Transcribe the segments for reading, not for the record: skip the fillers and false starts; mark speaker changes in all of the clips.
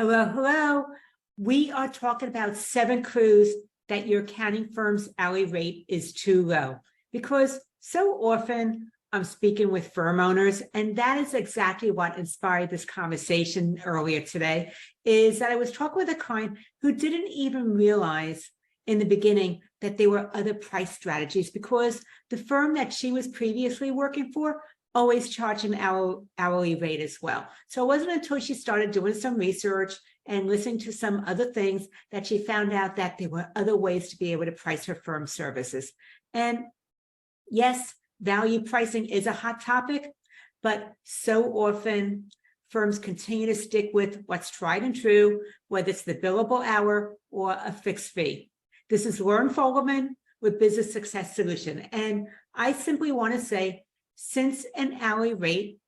Speaker 1: Hello, hello. We are talking about 7 clues that your accounting firm's hourly rate is too low, because so often I'm speaking with firm owners, and that is exactly what inspired this conversation earlier today, is that I was talking with a client who didn't even realize in the beginning that there were other price strategies, because the firm that she was previously working for always charged an hourly rate as well. So it wasn't until she started doing some research and listening to some other things that she found out that there were other ways to be able to price her firm services. And yes, value pricing is a hot topic, but so often firms continue to stick with what's tried and true, whether it's the billable hour or a fixed fee. This is Loren Fogelman with Business Success Solution. And I simply want to say, since an hourly rate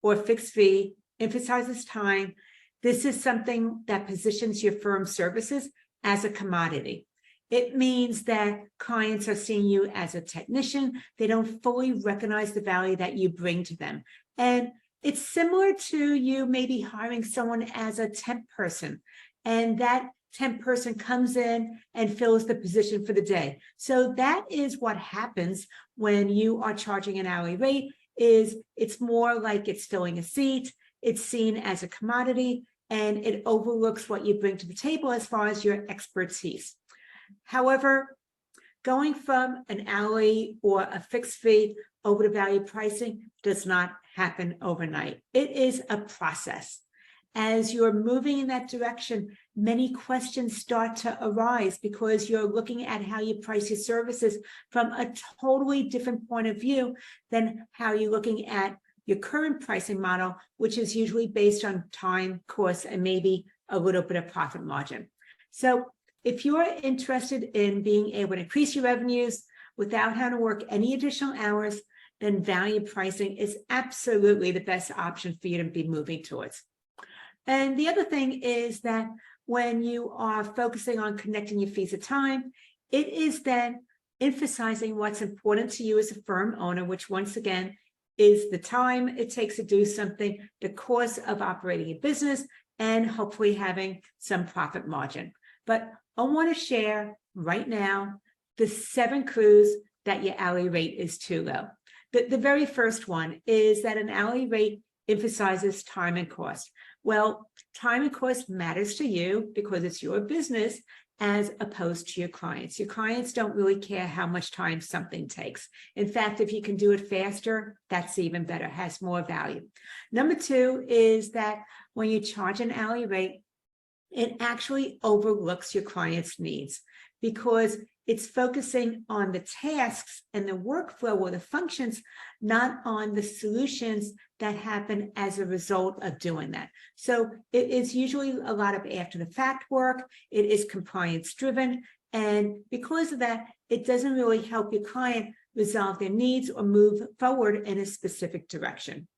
Speaker 1: or fixed fee emphasizes time, this is something that positions your firm's services as a commodity. It means that clients are seeing you as a technician. They don't fully recognize the value that you bring to them. And it's similar to you maybe hiring someone as a temp person, and that temp person comes in and fills the position for the day. So that is what happens when you are charging an hourly rate. Is it's more like it's filling a seat, it's seen as a commodity, and it overlooks what you bring to the table as far as your expertise. However, going from an hourly or a fixed fee over to value pricing does not happen overnight. It is a process. As you're moving in that direction, many questions start to arise because you're looking at how you price your services from a totally different point of view than how you're looking at your current pricing model, which is usually based on time, cost, and maybe a little bit of profit margin. So if you're interested in being able to increase your revenues without having to work any additional hours, then value pricing is absolutely the best option for you to be moving towards. And the other thing is that when you are focusing on connecting your fees of time, it is then emphasizing what's important to you as a firm owner, which once again is the time it takes to do something, the cost of operating a business, and hopefully having some profit margin. But I want to share right now the 7 clues that your hourly rate is too low. The very first one is that an hourly rate emphasizes time and cost. Well, time and cost matters to you because it's your business as opposed to your clients. Your clients don't really care how much time something takes. In fact, if you can do it faster, that's even better, has more value. Number 2 is that when you charge an hourly rate, it actually overlooks your client's needs because it's focusing on the tasks and the workflow or the functions, not on the solutions that happen as a result of doing that. So it is usually a lot of after the fact work. It is compliance driven. And because of that, it doesn't really help your client resolve their needs or move forward in a specific direction.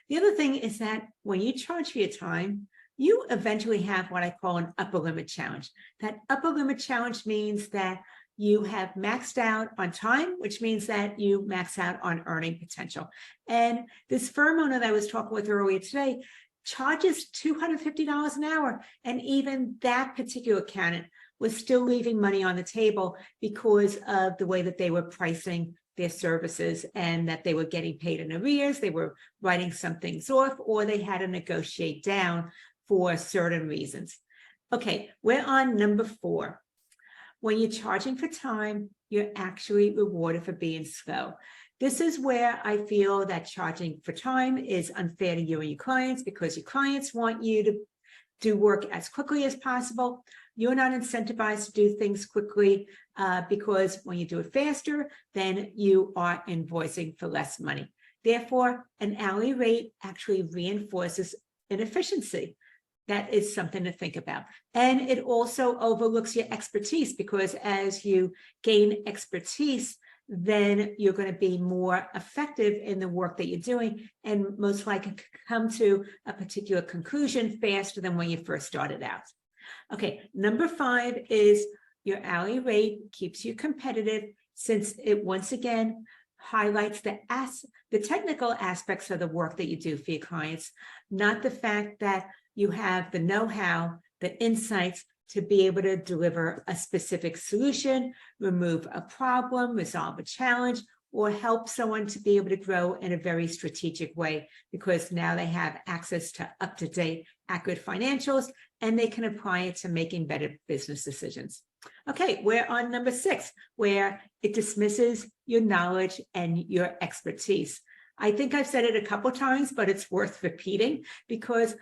Speaker 1: The other thing is that when you charge for your time, you eventually have what I call an upper limit challenge. That upper limit challenge means that you have maxed out on time, which means that you max out on earning potential. And this firm owner that I was talking with earlier today charges $250 an hour. And even that particular accountant was still leaving money on the table because of the way that they were pricing their services and that they were getting paid in arrears, they were writing some things off, or they had to negotiate down for certain reasons. Okay, we're on number 4. When you're charging for time, you're actually rewarded for being slow. This is where I feel that charging for time is unfair to you and your clients because your clients want you to do work as quickly as possible. You're not incentivized to do things quickly because when you do it faster, then you are invoicing for less money. Therefore, an hourly rate actually reinforces inefficiency. That is something to think about. And it also overlooks your expertise because as you gain expertise, then you're going to be more effective in the work that you're doing and most likely come to a particular conclusion faster than when you first started out. Okay, number 5 is your hourly rate keeps you competitive since it once again highlights the technical aspects of the work that you do for your clients, not the fact that you have the know-how, the insights to be able to deliver a specific solution, remove a problem, resolve a challenge, or help someone to be able to grow in a very strategic way, because now they have access to up-to-date, accurate financials, and they can apply it to making better business decisions. Okay, we're on number 6, where it dismisses your knowledge and your expertise. I think I've said it a couple times, but it's worth repeating, because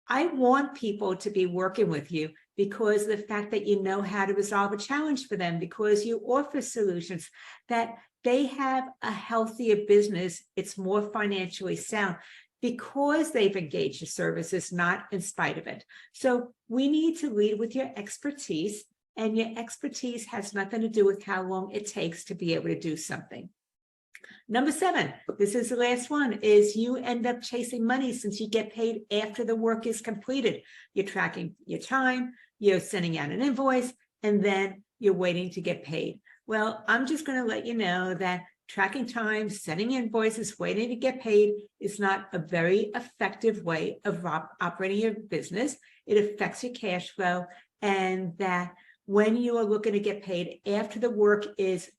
Speaker 1: I want people to be working with you because the fact that you know how to resolve a challenge for them, because you offer solutions, that they have a healthier business, it's more financially sound, because they've engaged your services, not in spite of it. So we need to lead with your expertise, and your expertise has nothing to do with how long it takes to be able to do something. Number 7, this is the last one, is you end up chasing money since you get paid after the work is completed. You're tracking your time, you're sending out an invoice, and then you're waiting to get paid. Well, I'm just going to let you know that tracking time, sending invoices, waiting to get paid is not a very effective way of operating your business. It affects your cash flow, and that when you are looking to get paid after the work is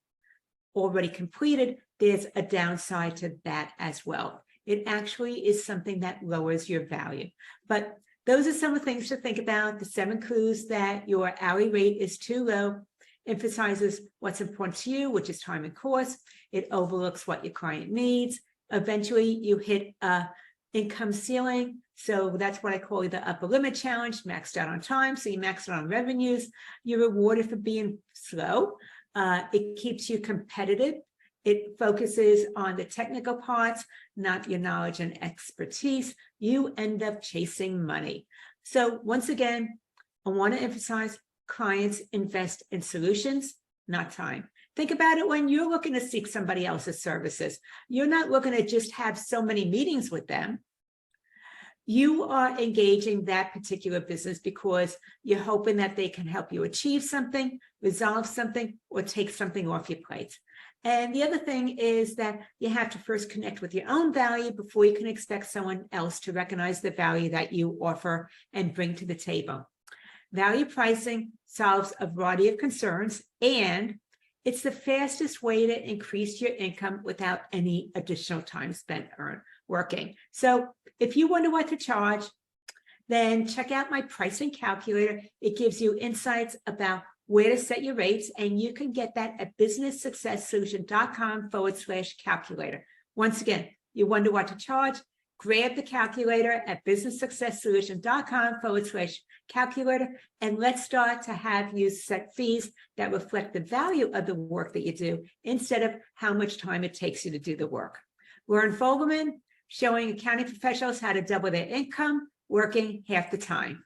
Speaker 1: already completed, there's a downside to that as well. It actually is something that lowers your value. But those are some of the things to think about. The 7 clues that your hourly rate is too low emphasizes what's important to you, which is time and cost. It overlooks what your client needs. Eventually, you hit a income ceiling. So that's what I call the upper limit challenge, maxed out on time. So you max out on revenues. You're rewarded for being slow. It keeps you competitive. It focuses on the technical parts, not your knowledge and expertise. You end up chasing money. So once again, I want to emphasize clients invest in solutions, not time. Think about it when you're looking to seek somebody else's services. You're not looking to just have so many meetings with them. You are engaging that particular business because you're hoping that they can help you achieve something, resolve something, or take something off your plate. And the other thing is that you have to first connect with your own value before you can expect someone else to recognize the value that you offer and bring to the table. Value pricing solves a variety of concerns, and it's the fastest way to increase your income without any additional time spent working. So if you wonder what to charge, then check out my pricing calculator. It gives you insights about where to set your rates, and you can get that at businesssuccesssolution.com/calculator. Once again, you wonder what to charge, grab the calculator at businesssuccesssolution.com/calculator, and let's start to have you set fees that reflect the value of the work that you do instead of how much time it takes you to do the work. Loren Fogelman, showing accounting professionals how to double their income, working half the time.